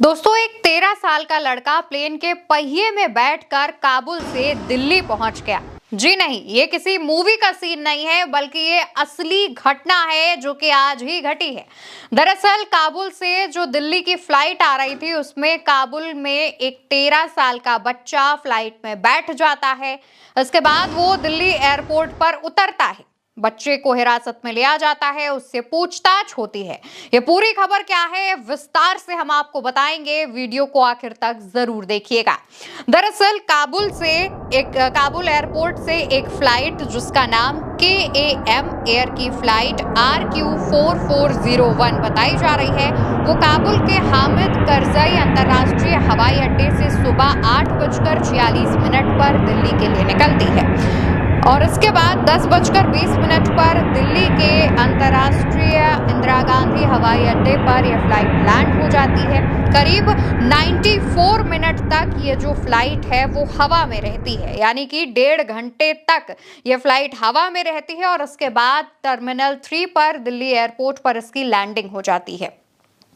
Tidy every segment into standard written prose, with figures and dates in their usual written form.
दोस्तों, एक 13 साल का लड़का प्लेन के पहिए में बैठकर काबुल से दिल्ली पहुंच गया। जी नहीं, ये किसी मूवी का सीन नहीं है, बल्कि ये असली घटना है जो कि आज ही घटी है। दरअसल काबुल से जो दिल्ली की फ्लाइट आ रही थी, उसमें काबुल में एक 13 साल का बच्चा फ्लाइट में बैठ जाता है। इसके बाद वो दिल्ली एयरपोर्ट पर उतरता है। बच्चे को हिरासत में लिया जाता है, उससे पूछताछ होती है। ये पूरी खबर क्या है, विस्तार से हम आपको बताएंगे। वीडियो को आखिर तक जरूर देखिएगा। दरअसल काबुल एयरपोर्ट से एक फ्लाइट जिसका नाम KAM एयर की फ्लाइट RQ4401 बताई जा रही है, वो काबुल के हामिद करजई अंतर्राष्ट्रीय हवाई अड्डे से सुबह 8:46 पर दिल्ली के लिए निकलती है और इसके बाद 10:20 पर दिल्ली के अंतर्राष्ट्रीय इंदिरा गांधी हवाई अड्डे पर यह फ्लाइट लैंड हो जाती है। करीब 94 मिनट तक ये जो फ्लाइट है वो हवा में रहती है, यानी कि 1.5 घंटे तक ये फ्लाइट हवा में रहती है और उसके बाद टर्मिनल 3 पर दिल्ली एयरपोर्ट पर इसकी लैंडिंग हो जाती है।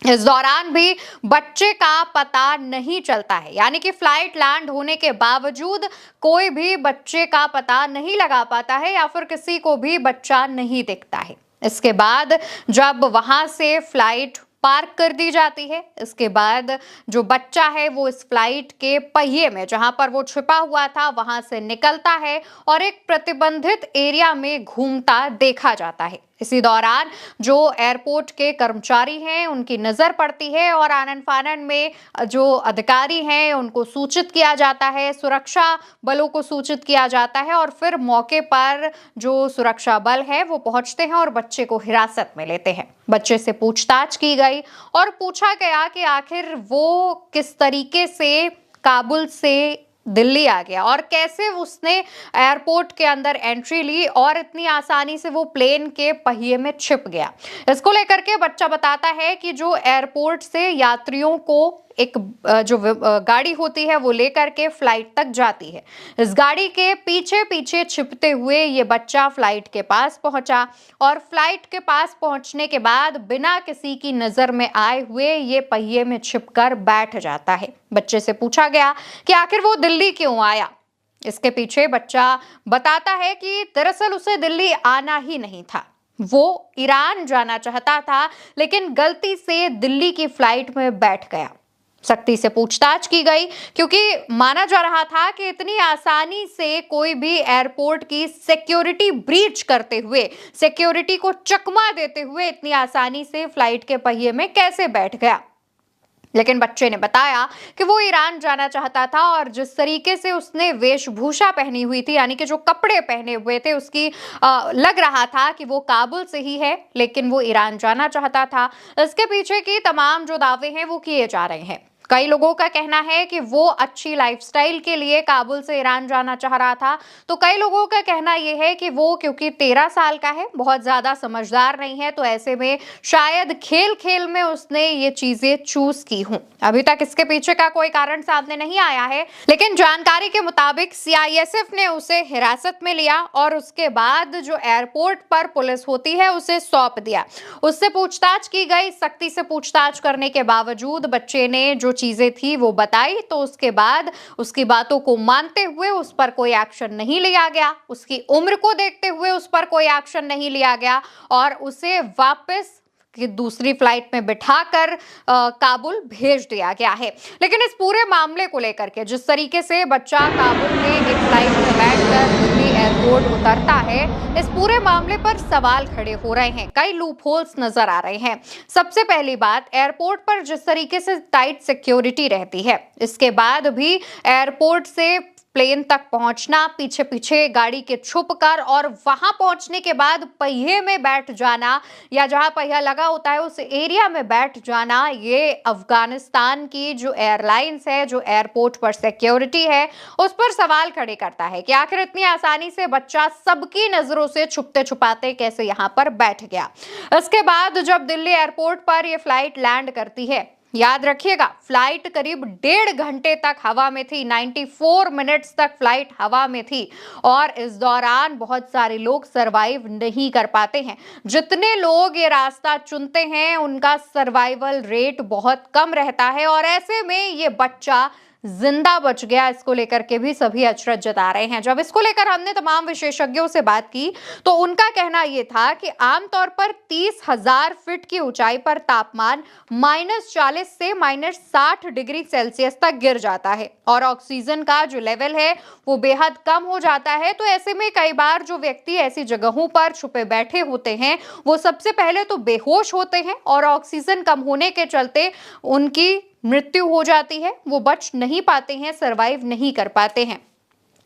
इस दौरान भी बच्चे का पता नहीं चलता है, यानी कि फ्लाइट लैंड होने के बावजूद कोई भी बच्चे का पता नहीं लगा पाता है या फिर किसी को भी बच्चा नहीं दिखता है। इसके बाद जब वहां से फ्लाइट पार्क कर दी जाती है, इसके बाद जो बच्चा है वो इस फ्लाइट के पहिए में, जहां पर वो छिपा हुआ था, वहां से निकलता है और एक प्रतिबंधित एरिया में घूमता देखा जाता है। इसी दौरान जो एयरपोर्ट के कर्मचारी हैं उनकी नजर पड़ती है और आनन फानन में जो अधिकारी हैं उनको सूचित किया जाता है, सुरक्षा बलों को सूचित किया जाता है और फिर मौके पर जो सुरक्षा बल है वो पहुंचते हैं और बच्चे को हिरासत में लेते हैं। बच्चे से पूछताछ की गई और पूछा गया कि आखिर वो किस तरीके से काबुल से दिल्ली आ गया और कैसे उसने एयरपोर्ट के अंदर एंट्री ली और इतनी आसानी से वो प्लेन के पहिए में छिप गया। इसको लेकर के बच्चा बताता है कि जो एयरपोर्ट से यात्रियों को एक जो गाड़ी होती है वो लेकर के फ्लाइट तक जाती है, इस गाड़ी के पीछे पीछे छिपते हुए ये बच्चा फ्लाइट के पास पहुंचा और फ्लाइट के पास पहुंचने के बाद बिना किसी की नजर में आए हुए ये पहिए में छिपकर बैठ जाता है। बच्चे से पूछा गया कि आखिर वो दिल्ली क्यों आया। इसके पीछे बच्चा बताता है कि दरअसल उसे दिल्ली आना ही नहीं था, वो ईरान जाना चाहता था, लेकिन गलती से दिल्ली की फ्लाइट में बैठ गया। सख्ती से पूछताछ की गई क्योंकि माना जा रहा था कि इतनी आसानी से कोई भी एयरपोर्ट की सिक्योरिटी ब्रीच करते हुए, सिक्योरिटी को चकमा देते हुए इतनी आसानी से फ्लाइट के पहिए में कैसे बैठ गया। लेकिन बच्चे ने बताया कि वो ईरान जाना चाहता था और जिस तरीके से उसने वेशभूषा पहनी हुई थी, यानी कि जो कपड़े पहने हुए थे, उसकी लग रहा था कि वो काबुल से ही है, लेकिन वो ईरान जाना चाहता था। इसके पीछे की तमाम जो दावे हैं वो किए जा रहे हैं। कई लोगों का कहना है कि वो अच्छी लाइफस्टाइल के लिए काबुल से ईरान जाना चाह रहा था, तो कई लोगों का कहना यह है कि वो क्योंकि 13 साल का है, बहुत ज्यादा समझदार नहीं है, तो ऐसे में शायद खेल खेल में उसने ये चीजें चूज की हों। अभी तक इसके पीछे का कोई कारण सामने नहीं आया है, लेकिन जानकारी के मुताबिक CISF ने उसे हिरासत में लिया और उसके बाद जो एयरपोर्ट पर पुलिस होती है उसे सौंप दिया। उससे पूछताछ की गई। सख्ती से पूछताछ करने के बावजूद बच्चे ने जो चीजें थी वो बताई, तो उसके बाद उसकी बातों को मानते हुए उस पर कोई एक्शन नहीं लिया गया, उसकी उम्र को देखते हुए उस पर कोई एक्शन नहीं लिया गया और उसे वापस कि दूसरी फ्लाइट में बिठाकर काबुल भेज दिया गया है। लेकिन इस पूरे मामले को लेकर के जिस तरीके से बच्चा काबुल में एक फ्लाइट में बैठकर दिल्ली एयरपोर्ट उतरता है, इस पूरे मामले पर सवाल खड़े हो रहे हैं, कई लूप होल्स नजर आ रहे हैं। सबसे पहली बात, एयरपोर्ट पर जिस तरीके से टाइट सिक्योरिटी रहती है, इसके बाद भी एयरपोर्ट से प्लेन तक पहुंचना, पीछे पीछे गाड़ी के छुपकर और वहां पहुंचने के बाद पहिए में बैठ जाना या जहां पहिया लगा होता है उस एरिया में बैठ जाना, ये अफगानिस्तान की जो एयरलाइंस है, जो एयरपोर्ट पर सिक्योरिटी है, उस पर सवाल खड़े करता है कि आखिर इतनी आसानी से बच्चा सबकी नजरों से छुपते छुपाते कैसे यहां पर बैठ गया। इसके बाद जब दिल्ली एयरपोर्ट पर यह फ्लाइट लैंड करती है, याद रखिएगा, फ्लाइट करीब 1.5 घंटे तक हवा में थी, 94 मिनट्स तक फ्लाइट हवा में थी और इस दौरान बहुत सारे लोग सरवाइव नहीं कर पाते हैं। जितने लोग ये रास्ता चुनते हैं उनका सर्वाइवल रेट बहुत कम रहता है और ऐसे में ये बच्चा जिंदा बच गया, इसको लेकर के भी सभी अचरज जता रहे हैं। जब इसको लेकर हमने तमाम विशेषज्ञों से बात की तो उनका कहना यह था कि आमतौर पर 30,000 फीट की ऊंचाई पर तापमान -40 से -60 डिग्री सेल्सियस तक गिर जाता है और ऑक्सीजन का जो लेवल है वो बेहद कम हो जाता है। तो ऐसे में कई बार जो व्यक्ति ऐसी जगहों पर छुपे बैठे होते हैं वो सबसे पहले तो बेहोश होते हैं और ऑक्सीजन कम होने के चलते उनकी मृत्यु हो जाती है, वो बच नहीं पाते हैं, सरवाइव नहीं कर पाते हैं।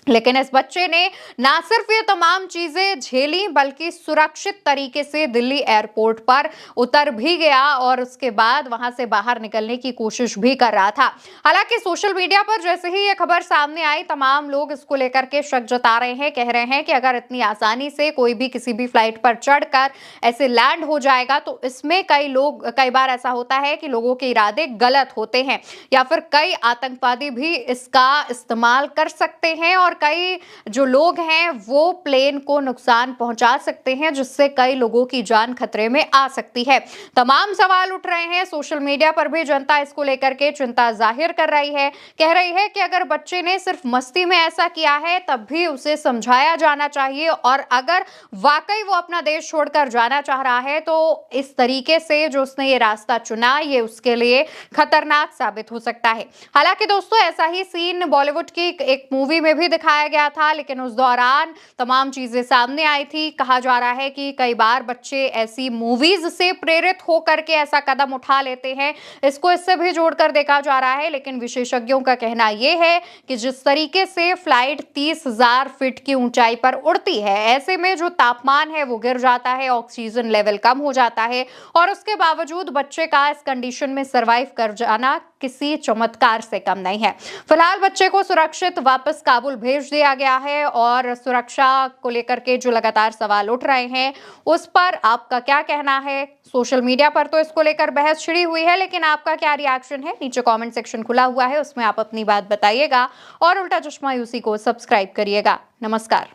लेकिन इस बच्चे ने ना सिर्फ ये तमाम चीजें झेली बल्कि सुरक्षित तरीके से दिल्ली एयरपोर्ट पर उतर भी गया और उसके बाद वहां से बाहर निकलने की कोशिश भी कर रहा था। हालांकि सोशल मीडिया पर जैसे ही ये खबर सामने आई तमाम लोग इसको लेकर के शक जता रहे हैं, कह रहे हैं कि अगर इतनी आसानी से कोई भी किसी भी फ्लाइट पर चढ़कर ऐसे लैंड हो जाएगा तो इसमें कई बार ऐसा होता है कि लोगों के इरादे गलत होते हैं या फिर कई आतंकवादी भी इसका इस्तेमाल कर सकते हैं और कई जो लोग हैं वो प्लेन को नुकसान पहुंचा सकते हैं जिससे कई लोगों की जान खतरे में आ सकती है। तमाम सवाल उठ रहे हैं, सोशल मीडिया पर भी जनता इसको लेकर के चिंता जाहिर कर रही है, कह रही है कि अगर बच्चे ने सिर्फ मस्ती में ऐसा किया है तब भी उसे समझाया जाना चाहिए और अगर वाकई वो अपना देश छोड़कर जाना चाह रहा है तो इस तरीके से जो उसने ये रास्ता चुना ये उसके लिए खतरनाक साबित हो सकता है। हालांकि दोस्तों ऐसा ही सीन बॉलीवुड की एक मूवी में भी दिखाया गया था, लेकिन उस दौरान तमाम चीजें सामने आई थी। कहा जा रहा है कि कई बार बच्चे ऐसी मूवीज से प्रेरित होकर के ऐसा कदम उठा लेते हैं, इसको इससे भी जोड़कर देखा जा रहा है। लेकिन विशेषज्ञों का कहना यह है कि जिस तरीके से फ्लाइट 30,000 फीट की ऊंचाई पर उड़ती है ऐसे में जो तापमान है वो गिर जाता है, ऑक्सीजन लेवल कम हो जाता है और उसके बावजूद बच्चे का इस कंडीशन में सरवाइव कर जाना किसी चमत्कार से कम नहीं है। फिलहाल बच्चे को सुरक्षित वापस काबुल भेज दिया गया है और सुरक्षा को लेकर के जो लगातार सवाल उठ रहे हैं उस पर आपका क्या कहना है? सोशल मीडिया पर तो इसको लेकर बहस छिड़ी हुई है, लेकिन आपका क्या रिएक्शन है? नीचे कमेंट सेक्शन खुला हुआ है, उसमें आप अपनी बात बताइएगा और उल्टा चश्मा यूसी को सब्सक्राइब करिएगा। नमस्कार।